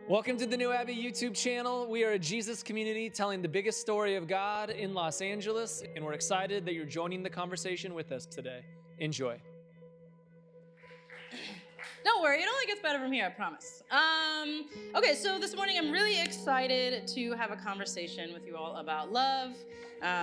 Welcome to the New Abbey YouTube channel. We are a Jesus community telling the biggest story of God in Los Angeles, and we're excited that you're joining the conversation with us today. Enjoy. Don't worry, it only gets better from here, I promise. Okay, so this morning I'm really excited to have a conversation with you all about love,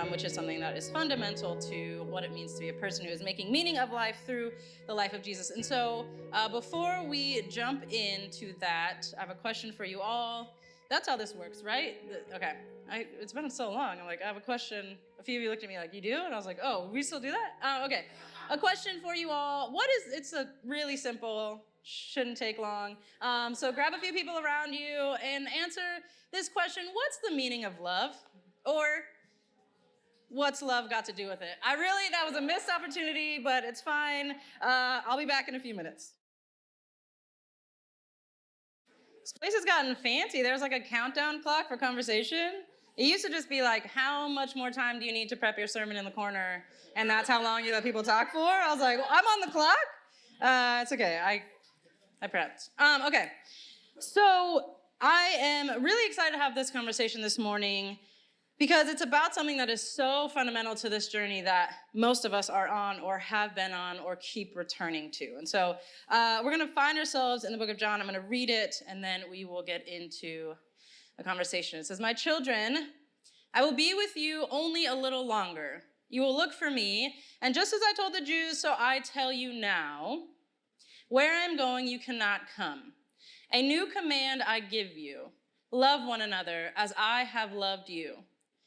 which is something that is fundamental to what it means to be a person who is making meaning of life through the life of Jesus. And so before we jump into that, I have a question for you all. That's how this works, right? Okay, it's been so long. I'm like, I have a question. A few of you looked at me like, you do? And I was like, oh, we still do that? Okay. A question for you all. It's a really simple, shouldn't take long. So grab a few people around you and answer this question. What's the meaning of love? Or what's love got to do with it? That was a missed opportunity, but it's fine. I'll be back in a few minutes. This place has gotten fancy. There's like a countdown clock for conversation. It used to just be like, how much more time do you need to prep your sermon in the corner? And that's how long you let people talk for? I was like, well, I'm on the clock. It's okay. I prepped. Okay. So I am really excited to have this conversation this morning because it's about something that is so fundamental to this journey that most of us are on or have been on or keep returning to. And so we're going to find ourselves in the book of John. I'm going to read it, and then we will get into a conversation. It says, "My children, I will be with you only a little longer. You will look for me, and just as I told the Jews, so I tell you now, where I am going, you cannot come. A new command I give you, love one another as I have loved you.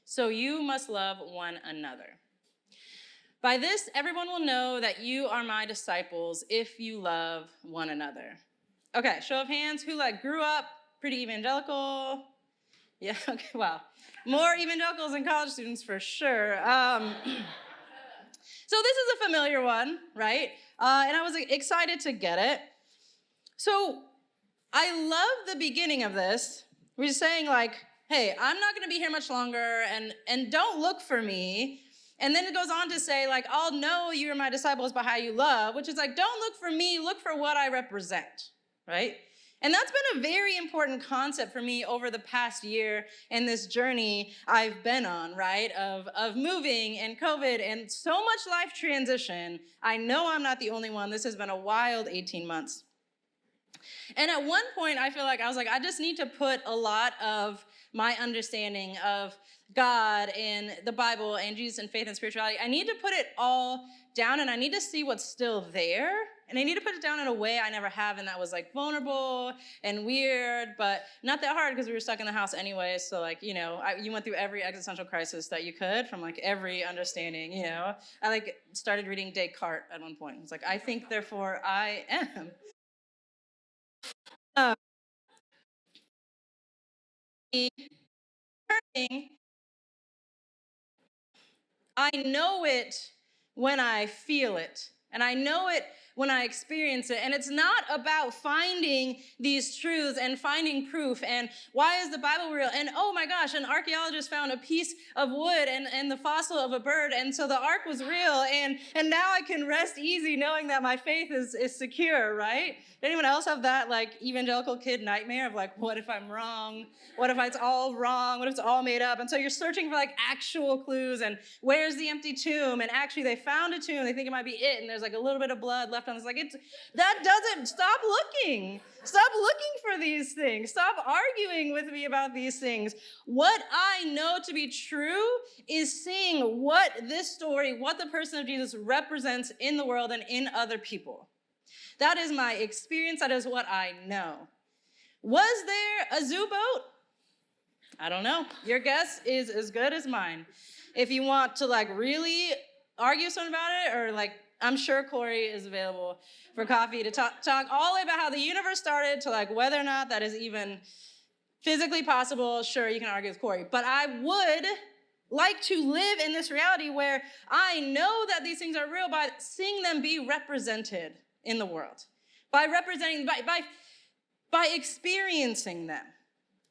So you must love one another. By this, everyone will know that you are my disciples if you love one another." Okay, show of hands, who grew up pretty evangelical? Yeah, okay, wow. More evangelicals than college students for sure. So this is a familiar one, right? And I was excited to get it. So I love the beginning of this. We're saying hey, I'm not gonna be here much longer and don't look for me. And then it goes on to say I'll know you're my disciples by how you love, which is don't look for me, look for what I represent, right? And that's been a very important concept for me over the past year in this journey I've been on, right? Of moving and COVID and so much life transition. I know I'm not the only one. This has been a wild 18 months. And at one point, I feel like I just need to put a lot of my understanding of God and the Bible and Jesus and faith and spirituality, I need to put it all down, and I need to see what's still there. And I need to put it down in a way I never have, and that was vulnerable and weird, but not that hard because we were stuck in the house anyway. So you went through every existential crisis that you could from every understanding, I started reading Descartes at one point. It's I think, therefore I am. I know it when I feel it, and I know it when I experience it. And it's not about finding these truths and finding proof and why is the Bible real? And oh my gosh, an archaeologist found a piece of wood and the fossil of a bird, and so the ark was real, and now I can rest easy knowing that my faith is secure, right? Anyone else have that evangelical kid nightmare of what if I'm wrong? What if it's all wrong? What if it's all made up? And so you're searching for actual clues, and where's the empty tomb? And actually they found a tomb, they think it might be it, and there's a little bit of blood left on it. That doesn't, stop looking. Stop looking for these things. Stop arguing with me about these things. What I know to be true is seeing what this story, what the person of Jesus represents in the world and in other people. That is my experience. That is what I know. Was there a zoo boat? I don't know. Your guess is as good as mine. If you want to really argue something about it, or I'm sure Corey is available for coffee to talk all the way about how the universe started to whether or not that is even physically possible. Sure, you can argue with Corey. But I would like to live in this reality where I know that these things are real by seeing them be represented in the world, by representing, by experiencing them,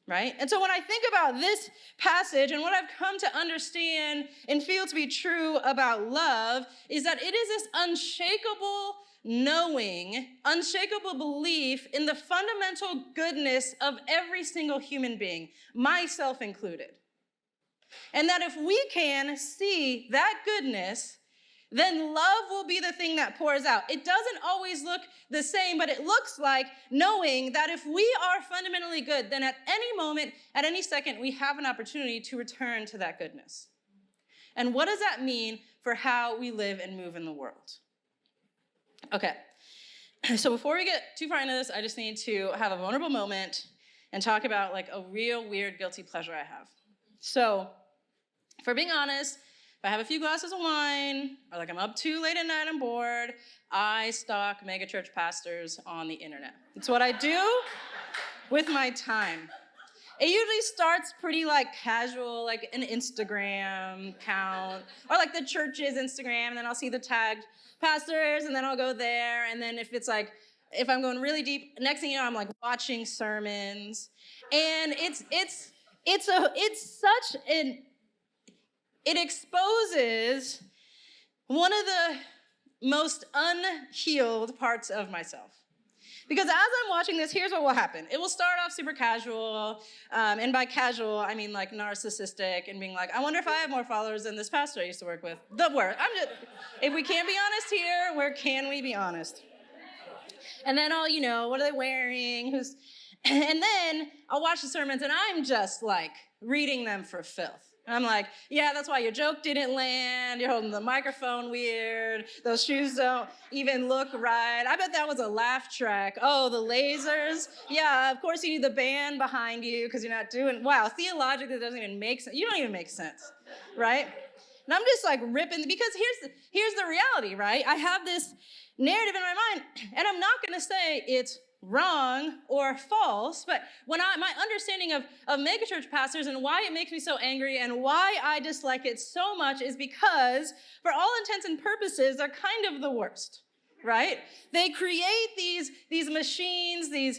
right? And so when I think about this passage and what I've come to understand and feel to be true about love is that it is this unshakable knowing, unshakable belief in the fundamental goodness of every single human being, myself included. And that if we can see that goodness, then love will be the thing that pours out. It doesn't always look the same, but it looks like knowing that if we are fundamentally good, then at any moment, at any second, we have an opportunity to return to that goodness. And what does that mean for how we live and move in the world? Okay, so before we get too far into this, I just need to have a vulnerable moment and talk about like a real weird guilty pleasure I have. So, for being honest, if I have a few glasses of wine, or like I'm up too late at night and bored, I stalk megachurch pastors on the internet. It's what I do with my time. It usually starts pretty like casual, like an Instagram account, or like the church's Instagram, and then I'll see the tagged pastors, and then I'll go there, and then if I'm going really deep, next thing you know, I'm like watching sermons, and it exposes one of the most unhealed parts of myself. Because as I'm watching this, here's what will happen. It will start off super casual, and by casual, I mean like narcissistic and being like, I wonder if I have more followers than this pastor I used to work with. If we can't be honest here, where can we be honest? And then I'll, what are they wearing? And then I'll watch the sermons, and I'm just like reading them for filth. I'm like, yeah, that's why your joke didn't land. You're holding the microphone weird. Those shoes don't even look right. I bet that was a laugh track. Oh, the lasers. Yeah, of course you need the band behind you because you're not doing, wow, theologically that doesn't even make sense. You don't even make sense, right? And I'm just like ripping, because here's the reality, right? I have this narrative in my mind, and I'm not going to say it's wrong or false, but my understanding of megachurch pastors and why it makes me so angry and why I dislike it so much is because, for all intents and purposes, they're kind of the worst, right? They create these machines, these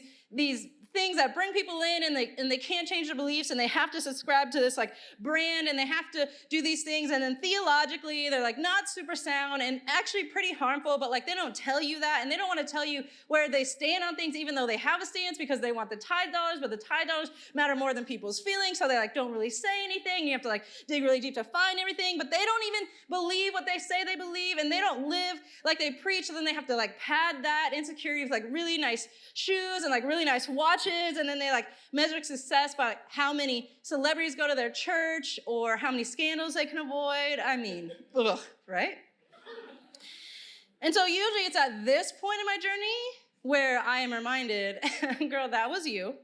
things that bring people in, and they can't change their beliefs, and they have to subscribe to this like brand, and they have to do these things, and then theologically they're like not super sound and actually pretty harmful, but like they don't tell you that, and they don't want to tell you where they stand on things, even though they have a stance, because they want the tithe dollars, but the tithe dollars matter more than people's feelings, so they like don't really say anything. You have to like dig really deep to find everything, but they don't even believe what they say they believe, and they don't live like they preach, so then they have to like pad that insecurity with like really nice shoes and like really nice watches, and then they like measure success by like how many celebrities go to their church or how many scandals they can avoid. I mean, ugh, right? And so usually it's at this point in my journey where I am reminded, girl, that was you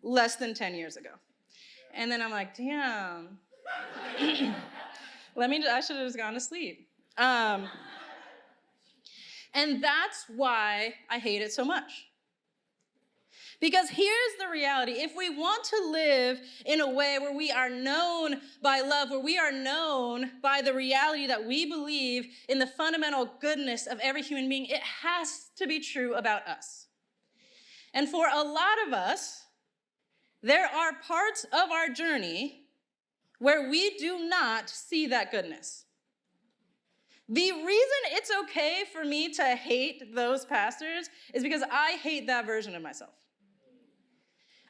less than 10 years ago. And then I'm like, damn, I should have just gone to sleep. And that's why I hate it so much. Because here's the reality. If we want to live in a way where we are known by love, where we are known by the reality that we believe in the fundamental goodness of every human being, it has to be true about us. And for a lot of us, there are parts of our journey where we do not see that goodness. The reason it's okay for me to hate those pastors is because I hate that version of myself.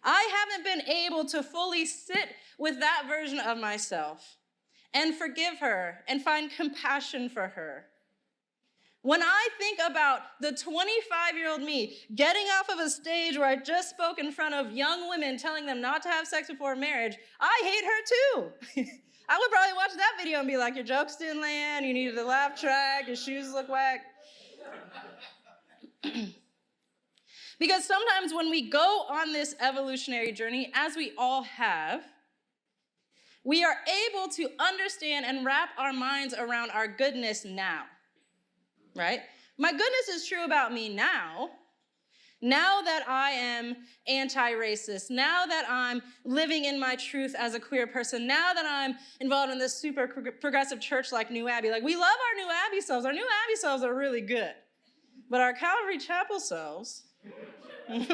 I haven't been able to fully sit with that version of myself and forgive her and find compassion for her. When I think about the 25-year-old me getting off of a stage where I just spoke in front of young women telling them not to have sex before marriage, I hate her too. I would probably watch that video and be like, your jokes didn't land, you needed a laugh track, your shoes look whack. Because sometimes when we go on this evolutionary journey, as we all have, we are able to understand and wrap our minds around our goodness now, right? My goodness is true about me now that I am anti-racist, now that I'm living in my truth as a queer person, now that I'm involved in this super progressive church like New Abbey. Like, we love our New Abbey selves. Our New Abbey selves are really good. But our Calvary Chapel selves, I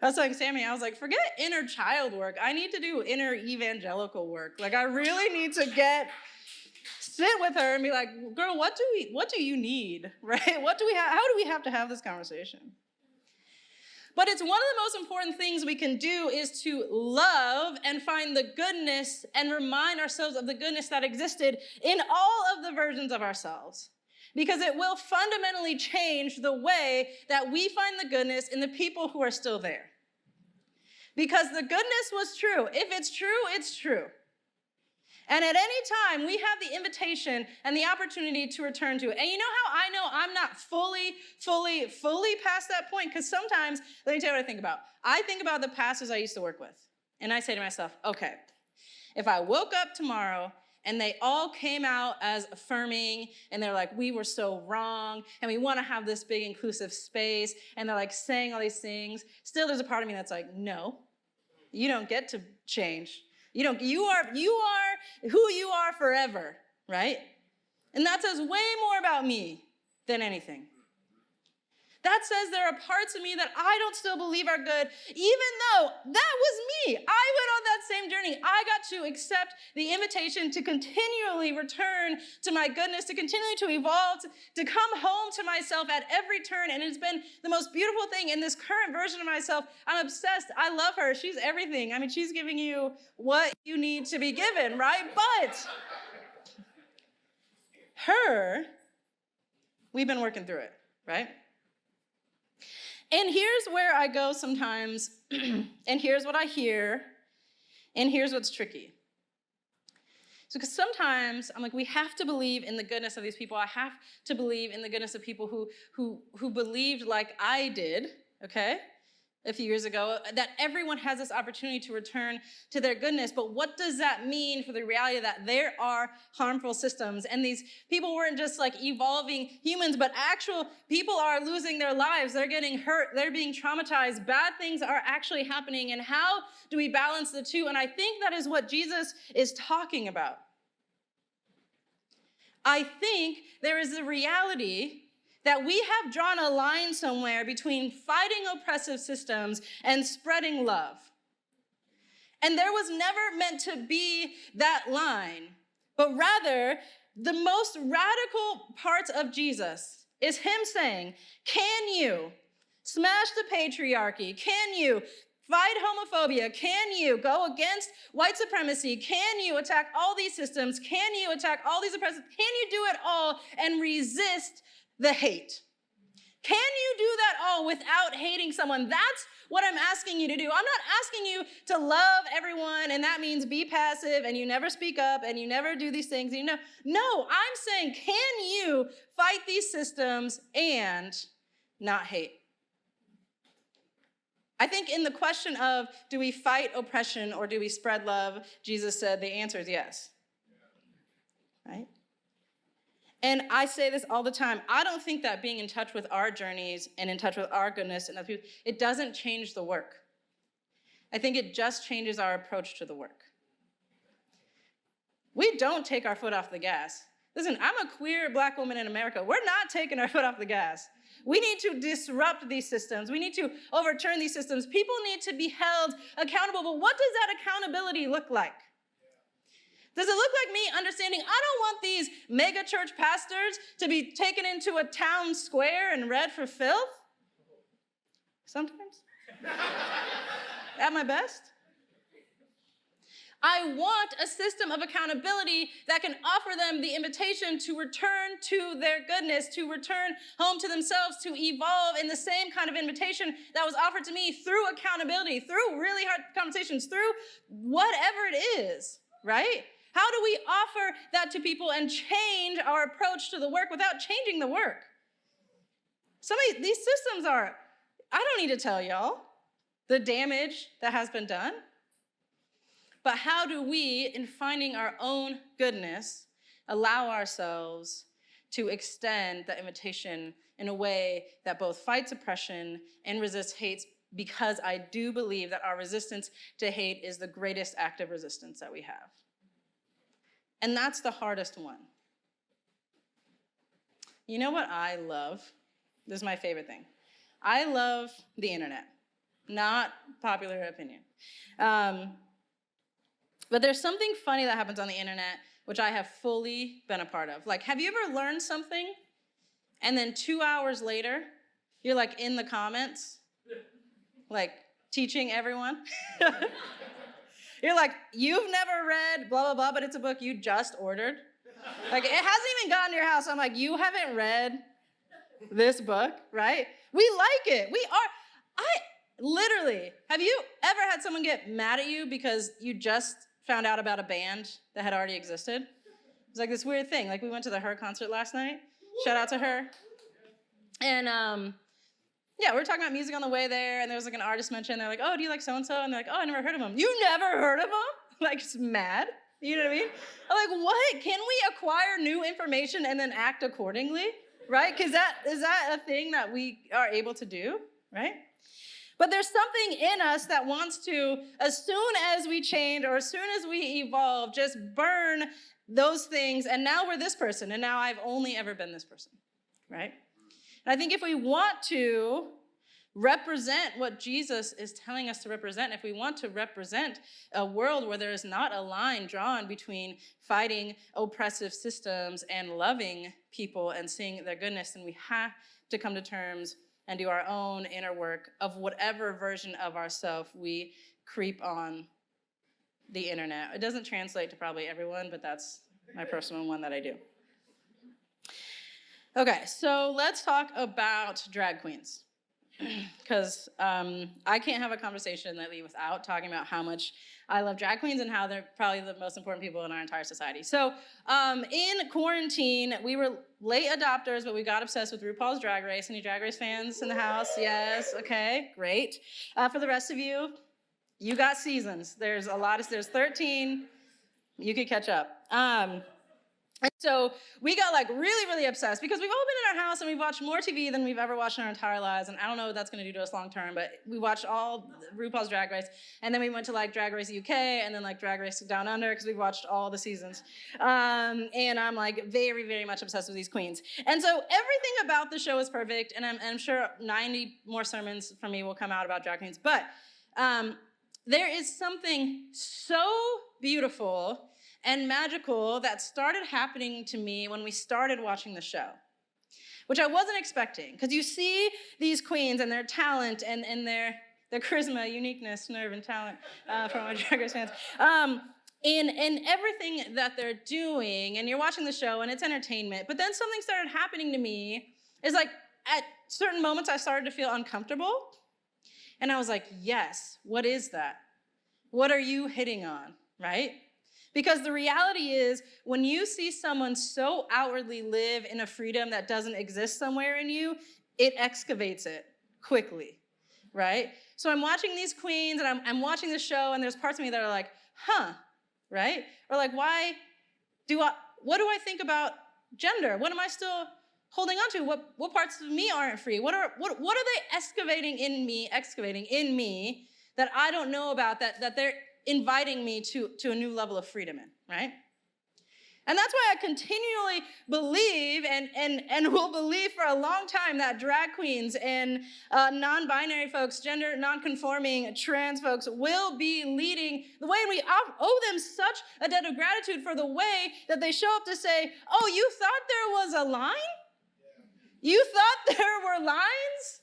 was telling Sammy, I was like, forget inner child work. I need to do inner evangelical work. Like, I really need to get sit with her and be like, girl, what do you need, right? How do we have to have this conversation? But it's one of the most important things we can do is to love and find the goodness and remind ourselves of the goodness that existed in all of the versions of ourselves. Because it will fundamentally change the way that we find the goodness in the people who are still there. Because the goodness was true. If it's true, it's true. And at any time, we have the invitation and the opportunity to return to it. And you know how I know I'm not fully past that point? Because sometimes, let me tell you what I think about. I think about the pastors I used to work with. And I say to myself, okay, if I woke up tomorrow and they all came out as affirming, and they're like, we were so wrong, and we want to have this big inclusive space, and they're like saying all these things, still there's a part of me that's like, no, you don't get to change. You are who you are forever, right? And that says way more about me than anything. That says there are parts of me that I don't still believe are good, even though that was me. I went on that same journey. I got to accept the invitation to continually return to my goodness, to continue to evolve, to come home to myself at every turn. And it's been the most beautiful thing in this current version of myself. I'm obsessed. I love her. She's everything. I mean, she's giving you what you need to be given, right? But her, we've been working through it, right? And here's where I go sometimes, and here's what I hear, and here's what's tricky. So because sometimes I'm like, we have to believe in the goodness of these people. I have to believe in the goodness of people who believed like I did, okay, a few years ago, that everyone has this opportunity to return to their goodness. But what does that mean for the reality that there are harmful systems? And these people weren't just like evolving humans, but actual people are losing their lives. They're getting hurt. They're being traumatized. Bad things are actually happening. And how do we balance the two? And I think that is what Jesus is talking about. I think there is a reality that we have drawn a line somewhere between fighting oppressive systems and spreading love. And there was never meant to be that line, but rather the most radical parts of Jesus is him saying, can you smash the patriarchy? Can you fight homophobia? Can you go against white supremacy? Can you attack all these systems? Can you attack all these oppressive? Can you do it all and resist the hate? Can you do that all without hating someone? That's what I'm asking you to do. I'm not asking you to love everyone, and that means be passive, and you never speak up, and you never do these things. No, I'm saying, can you fight these systems and not hate? I think in the question of, do we fight oppression or do we spread love, Jesus said the answer is yes. Right? And I say this all the time. I don't think that being in touch with our journeys and in touch with our goodness and other people, it doesn't change the work. I think it just changes our approach to the work. We don't take our foot off the gas. Listen, I'm a queer Black woman in America. We're not taking our foot off the gas. We need to disrupt these systems. We need to overturn these systems. People need to be held accountable. But what does that accountability look like? Does it look like me understanding I don't want these mega church pastors to be taken into a town square and read for filth? Sometimes. At my best. I want a system of accountability that can offer them the invitation to return to their goodness, to return home to themselves, to evolve in the same kind of invitation that was offered to me through accountability, through really hard conversations, through whatever it is, right? How do we offer that to people and change our approach to the work without changing the work? Some of these systems are, I don't need to tell y'all the damage that has been done. But how do we, in finding our own goodness, allow ourselves to extend that invitation in a way that both fights oppression and resists hate? Because I do believe that our resistance to hate is the greatest act of resistance that we have. And that's the hardest one. You know what I love? This is my favorite thing. I love the internet, not popular opinion. But there's something funny that happens on the internet which I have fully been a part of. Like, have you ever learned something and then 2 hours later, you're like in the comments, like teaching everyone? You're like, you've never read blah, blah, blah, but it's a book you just ordered. Like, it hasn't even gotten to your house. I'm like, you haven't read this book, right? We like it. Literally, have you ever had someone get mad at you because you just found out about a band that had already existed? It's like this weird thing. Like, we went to the Her concert last night. Shout out to Her. And yeah, we were talking about music on the way there, and there was like an artist mentioned. They're like, oh, do you like so-and-so? And they're like, oh, I never heard of him. You never heard of him? Like, just mad. You know what I mean? I'm like, what? Can we acquire new information and then act accordingly? Right? Because is that a thing that we are able to do? Right? But there's something in us that wants to, as soon as we change or as soon as we evolve, just burn those things. And now we're this person. And now I've only ever been this person. Right? And I think if we want to represent what Jesus is telling us to represent, if we want to represent a world where there is not a line drawn between fighting oppressive systems and loving people and seeing their goodness, then we have to come to terms and do our own inner work of whatever version of ourselves we creep on the internet. It doesn't translate to probably everyone, but that's my personal one that I do. Okay, so let's talk about drag queens. Because I can't have a conversation that leaves without talking about how much I love drag queens and how they're probably the most important people in our entire society. So in quarantine, we were late adopters, but we got obsessed with RuPaul's Drag Race. Any Drag Race fans in the house? Yes, okay, great. For the rest of you, you got seasons. There's 13. You could catch up. And so we got like really, really obsessed because we've all been in our house and we've watched more TV than we've ever watched in our entire lives. And I don't know what that's going to do to us long term, but we watched all RuPaul's Drag Race. And then we went to like Drag Race UK and then like Drag Race Down Under because we've watched all the seasons. And I'm like very, very much obsessed with these queens. And so everything about the show is perfect. And I'm sure 90 more sermons from me will come out about drag queens. But there is something so beautiful and magical that started happening to me when we started watching the show, which I wasn't expecting. Because you see these queens and their talent and their charisma, uniqueness, nerve, and talent for my Drag Race fans, in everything that they're doing, and you're watching the show and it's entertainment. But then something started happening to me. Is like at certain moments I started to feel uncomfortable. And I was like, yes, what is that? What are you hitting on, right? Because the reality is, when you see someone so outwardly live in a freedom that doesn't exist somewhere in you, it excavates it quickly, right? So I'm watching these queens, and I'm watching the show, and there's parts of me that are like, huh, right? Or like, what do I think about gender? What am I still holding on to? What parts of me aren't free? What are they excavating in me that I don't know about, that they're inviting me to a new level of freedom in, right? And that's why I continually believe and will believe for a long time that drag queens and non-binary folks, gender non-conforming trans folks will be leading the way. And we owe them such a debt of gratitude for the way that they show up to say, oh, you thought there was a line? You thought there were lines?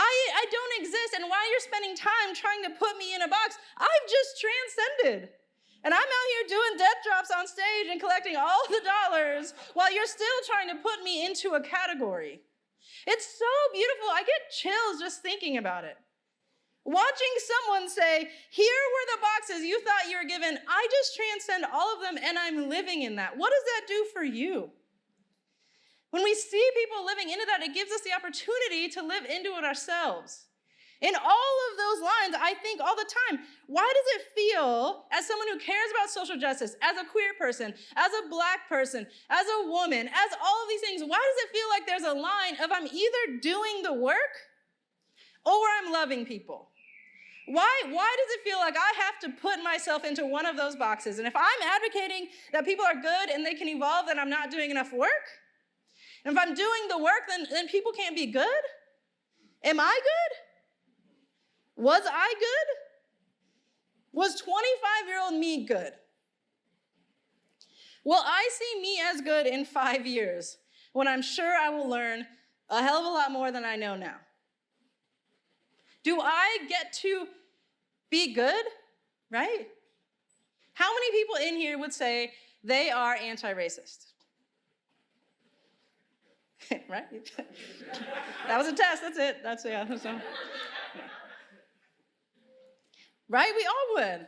I don't exist, and while you're spending time trying to put me in a box, I've just transcended. And I'm out here doing death drops on stage and collecting all the dollars while you're still trying to put me into a category. It's so beautiful. I get chills just thinking about it. Watching someone say, here were the boxes you thought you were given. I just transcend all of them, and I'm living in that. What does that do for you? When we see people living into that, it gives us the opportunity to live into it ourselves. In all of those lines, I think all the time, why does it feel, as someone who cares about social justice, as a queer person, as a black person, as a woman, as all of these things, why does it feel like there's a line of I'm either doing the work or I'm loving people? Why does it feel like I have to put myself into one of those boxes? And if I'm advocating that people are good and they can evolve, then I'm not doing enough work? And if I'm doing the work, then people can't be good? Am I good? Was I good? Was 25-year-old me good? Will I see me as good in 5 years when I'm sure I will learn a hell of a lot more than I know now? Do I get to be good, right? How many people in here would say they are anti-racist? Right? That was a test, that's it. Right, we all would.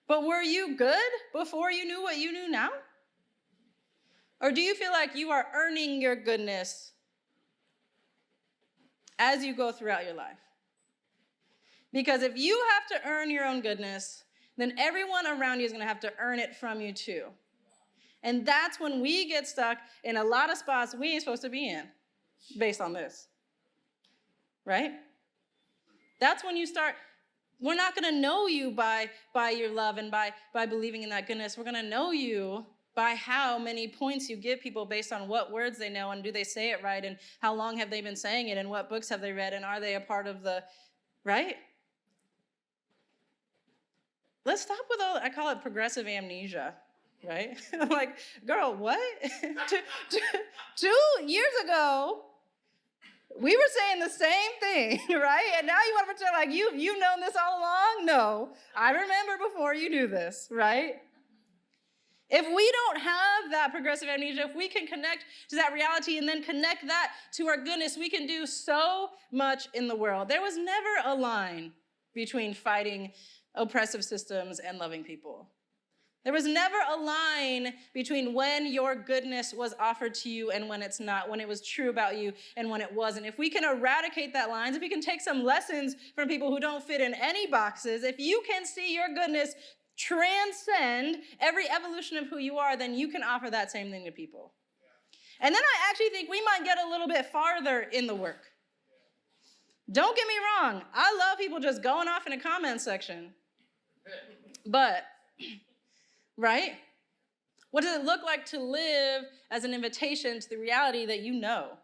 But were you good before you knew what you knew now? Or do you feel like you are earning your goodness as you go throughout your life? Because if you have to earn your own goodness, then everyone around you is going to have to earn it from you too. And that's when we get stuck in a lot of spots we ain't supposed to be in, based on this. Right? That's when you start, we're not going to know you by your love and by believing in that goodness. We're going to know you by how many points you give people based on what words they know and do they say it right and how long have they been saying it and what books have they read and are they a part of the, right? Let's stop with all, I call it progressive amnesia, right? I'm like, girl, what? 2 years ago, we were saying the same thing, right? And now you want to pretend like you've known this all along? No, I remember before you knew this, right? If we don't have that progressive amnesia, if we can connect to that reality and then connect that to our goodness, we can do so much in the world. There was never a line between fighting oppressive systems and loving people. There was never a line between when your goodness was offered to you and when it's not, when it was true about you and when it wasn't. If we can eradicate that line, if we can take some lessons from people who don't fit in any boxes, if you can see your goodness transcend every evolution of who you are, then you can offer that same thing to people. And then I actually think we might get a little bit farther in the work. Don't get me wrong, I love people just going off in a comment section. But, right? What does it look like to live as an invitation to the reality that you know,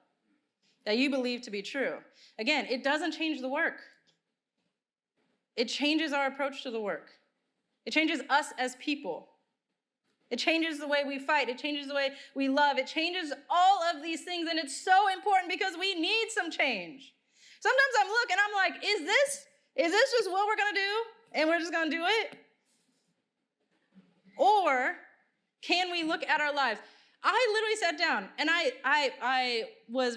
that you believe to be true? Again, it doesn't change the work. It changes our approach to the work. It changes us as people. It changes the way we fight. It changes the way we love. It changes all of these things, and it's so important because we need some change. Sometimes I'm looking, I'm like, is this just what we're going to do? And we're just going to do it? Or can we look at our lives? I literally sat down, and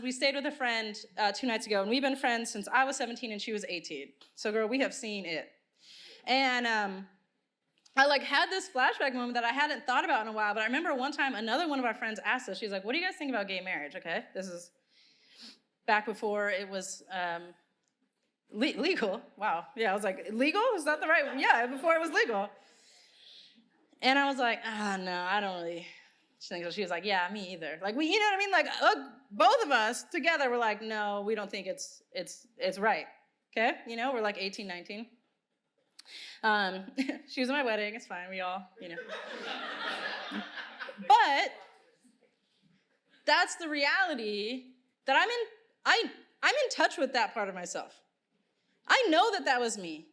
we stayed with a friend 2 nights ago, and we've been friends since I was 17 and she was 18. So girl, we have seen it. And I had this flashback moment that I hadn't thought about in a while, but I remember one time another one of our friends asked us, she's like, what do you guys think about gay marriage? Okay, this is back before it was legal. Wow, yeah, I was like, legal? Is that the right one? Yeah, before it was legal. And I was like, no, I don't really think so. She was like, yeah, me either. Like, you know what I mean? Like, both of us together were like, no, we don't think it's right. Okay? You know, we're like 18, 19. She was at my wedding. It's fine. We all, you know. But that's the reality that I'm in touch with that part of myself. I know that was me.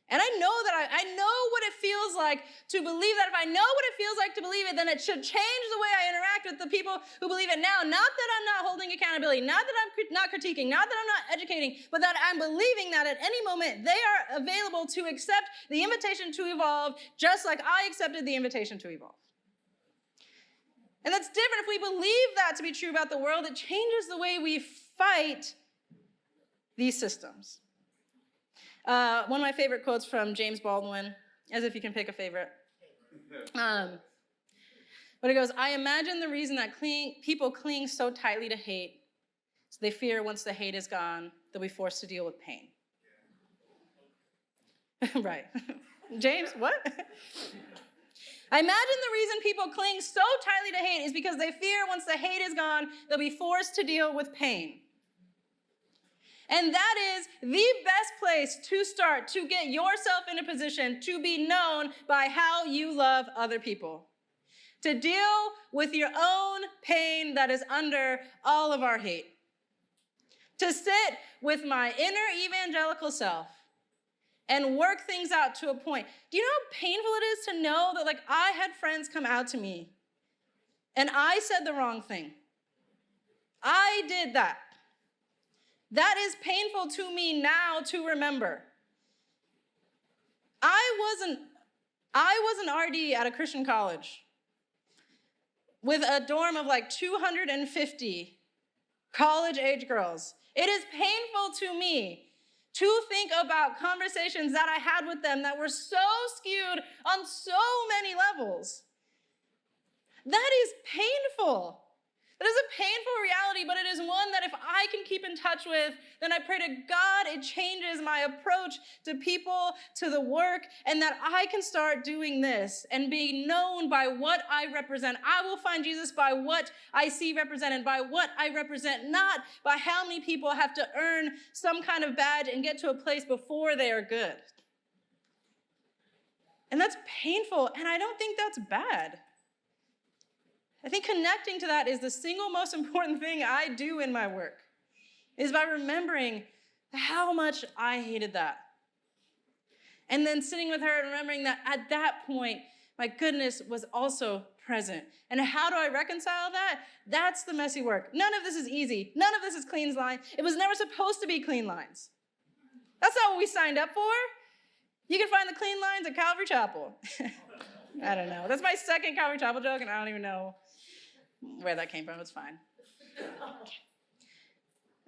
And I know that I know what it feels like to believe that. If I know what it feels like to believe it, then it should change the way I interact with the people who believe it now. Not that I'm not holding accountability, not that I'm not critiquing, not that I'm not educating, but that I'm believing that at any moment they are available to accept the invitation to evolve, just like I accepted the invitation to evolve. And that's different. If we believe that to be true about the world, it changes the way we fight these systems. One of my favorite quotes from James Baldwin, as if you can pick a favorite. But it goes, I imagine the reason that people cling so tightly to hate is they fear once the hate is gone, they'll be forced to deal with pain. Right. James, what? I imagine the reason people cling so tightly to hate is because they fear once the hate is gone, they'll be forced to deal with pain. And that is the best place to start to get yourself in a position to be known by how you love other people. To deal with your own pain that is under all of our hate. To sit with my inner evangelical self and work things out to a point. Do you know how painful it is to know that I had friends come out to me and I said the wrong thing. I did that. That is painful to me now to remember. I was an RD at a Christian college with a dorm of like 250 college-age girls. It is painful to me to think about conversations that I had with them that were so skewed on so many levels. That is painful. That is a painful reality, but it is one that if I can keep in touch with, then I pray to God it changes my approach to people, to the work, and that I can start doing this and be known by what I represent. I will find Jesus by what I see represented, by what I represent, not by how many people have to earn some kind of badge and get to a place before they are good. And that's painful, and I don't think that's bad. I think connecting to that is the single most important thing I do in my work, is by remembering how much I hated that. And then sitting with her and remembering that at that point, my goodness was also present. And how do I reconcile that? That's the messy work. None of this is easy. None of this is clean lines. It was never supposed to be clean lines. That's not what we signed up for. You can find the clean lines at Calvary Chapel. I don't know. That's my second Calvary Chapel joke, and I don't even know where that came from. It's fine.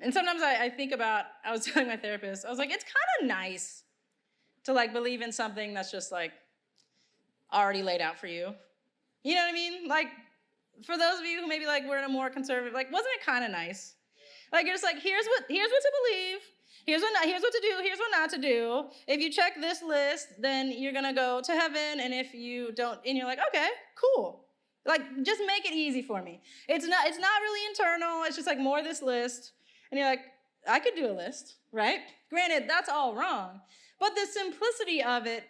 And sometimes I think about, I was telling my therapist, I was like, it's kind of nice to like believe in something that's just like already laid out for you. You know what I mean? Like, for those of you who maybe like were in a more conservative, like, wasn't it kind of nice? Like, you're just like, here's what to believe. Here's what to do. Here's what not to do. If you check this list, then you're going to go to heaven. And if you don't, and you're like, okay, cool. Like, just make it easy for me. It's not really internal. It's just like more of this list. And you're like, I could do a list, right? Granted, that's all wrong. But the simplicity of it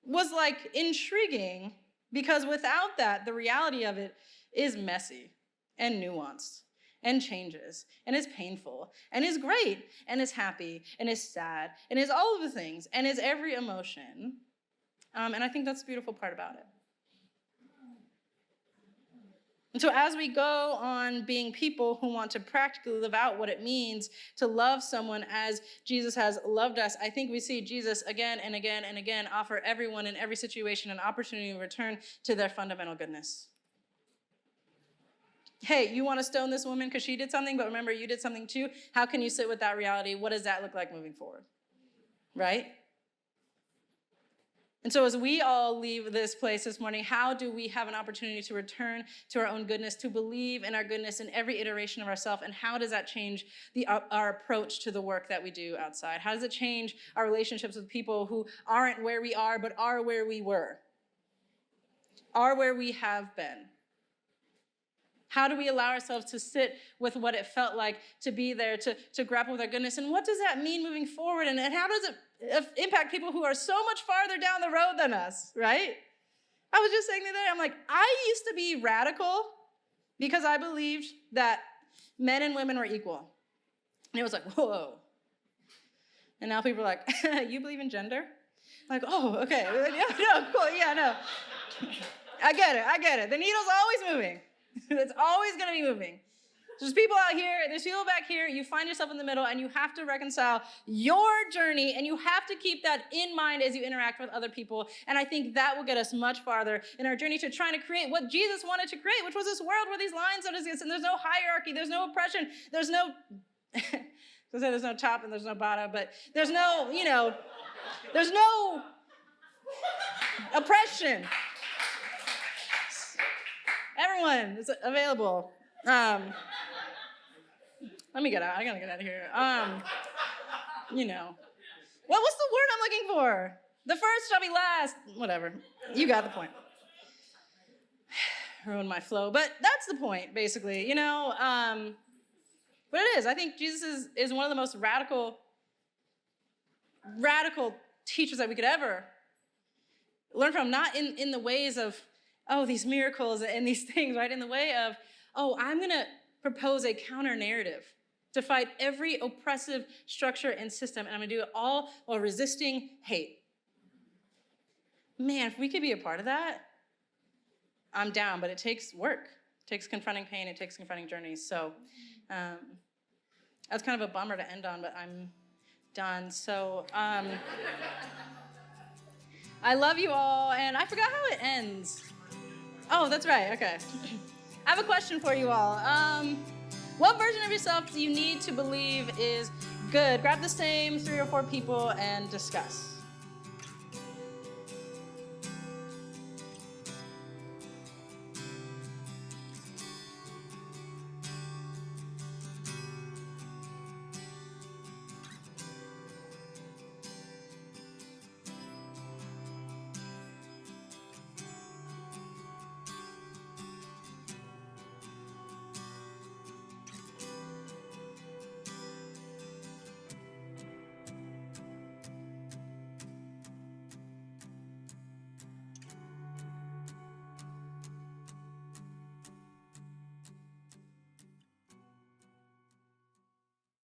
was like intriguing, because without that, the reality of it is messy and nuanced and changes and is painful and is great and is happy and is sad and is all of the things and is every emotion. And I think that's the beautiful part about it. And so as we go on being people who want to practically live out what it means to love someone as Jesus has loved us, I think we see Jesus again and again and again offer everyone in every situation an opportunity to return to their fundamental goodness. Hey, you want to stone this woman because she did something, but remember you did something too? How can you sit with that reality? What does that look like moving forward? Right? And so as we all leave this place this morning, how do we have an opportunity to return to our own goodness, to believe in our goodness in every iteration of ourselves? And how does that change our approach to the work that we do outside? How does it change our relationships with people who aren't where we are, but are where we were, are where we have been? How do we allow ourselves to sit with what it felt like to be there, to grapple with our goodness? And what does that mean moving forward? And how does it impact people who are so much farther down the road than us, right? I was just saying the other day, I'm like, I used to be radical because I believed that men and women were equal. And it was like, whoa. And now people are like, you believe in gender? I'm like, oh, okay. No, cool, yeah, no. I get it. The needle's always moving. It's always going to be moving. There's people out here, there's people back here, you find yourself in the middle, and you have to reconcile your journey, and you have to keep that in mind as you interact with other people. And I think that will get us much farther in our journey to trying to create what Jesus wanted to create, which was this world where these lines don't exist, and there's no hierarchy, there's no oppression, there's no, there's no top and there's no bottom, but there's no, there's no oppression. Everyone is available. Let me get out. I gotta get out of here. What's the word I'm looking for? The first shall be last. Whatever. You got the point. Ruined my flow, but that's the point, basically. But it is. I think Jesus is one of the most radical teachers that we could ever learn from. Not in the ways of, these miracles and these things, right? In the way of, I'm going to propose a counter narrative to fight every oppressive structure and system, and I'm going to do it all while resisting hate. Man, if we could be a part of that, I'm down, but it takes work. It takes confronting pain. It takes confronting journeys. So that's kind of a bummer to end on, but I'm done. So I love you all, and I forgot how it ends. Oh, that's right. Okay. I have a question for you all. What version of yourself do you need to believe is good? Grab the same 3 or 4 people and discuss.